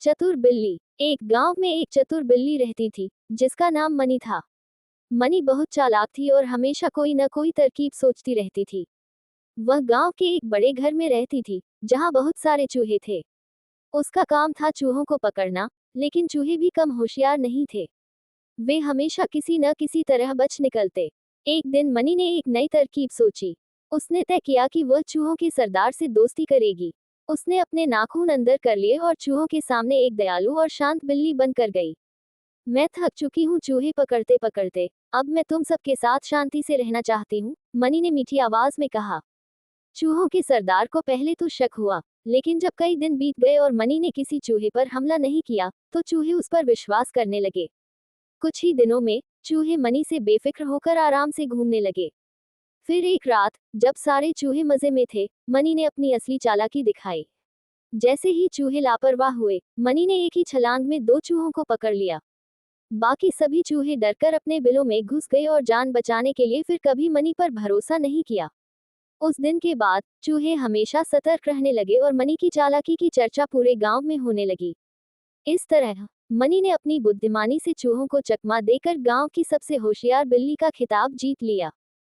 चतुर बिल्ली। एक गांव में एक चतुर बिल्ली रहती थी, जिसका नाम मनी था। मनी बहुत चालाक थी और हमेशा कोई न कोई तरकीब सोचती रहती थी। वह गांव के एक बड़े घर में रहती थी, जहां बहुत सारे चूहे थे। उसका काम था चूहों को पकड़ना, लेकिन चूहे भी कम होशियार नहीं थे। वे हमेशा किसी न किसी तरह बच निकलते। एक दिन मनी ने एक नई तरकीब सोची। उसने तय किया कि वह चूहों के सरदार से दोस्ती करेगी। उसने अपने नाखून अंदर कर लिए और चूहों के सामने एक दयालु और शांत बिल्ली बनकर गई। मैं थक चुकी हूँ चूहे पकड़ते पकड़ते। अब मैं तुम सबके साथ शांति से रहना चाहती हूँ, मनी ने मीठी आवाज में कहा। चूहों के सरदार को पहले तो शक हुआ, लेकिन जब कई दिन बीत गए और मनी ने किसी चूहे पर हमला नहीं किया, तो चूहे उस पर विश्वास करने लगे। कुछ ही दिनों में चूहे मनी से बेफिक्र होकर आराम से घूमने लगे। फिर एक रात, जब सारे चूहे मजे में थे, मनी ने अपनी असली चालाकी दिखाई। जैसे ही चूहे लापरवाह हुए, मनी ने एक ही छलांग में दो चूहों को पकड़ लिया। बाकी सभी चूहे डरकर अपने बिलों में घुस गए और जान बचाने के लिए फिर कभी मनी पर भरोसा नहीं किया। उस दिन के बाद चूहे हमेशा सतर्क रहने लगे और मनी की चालाकी की चर्चा पूरे गांव में होने लगी। इस तरह मनी ने अपनी बुद्धिमानी से चूहों को चकमा देकर गांव की सबसे होशियार बिल्ली का खिताब जीत लिया।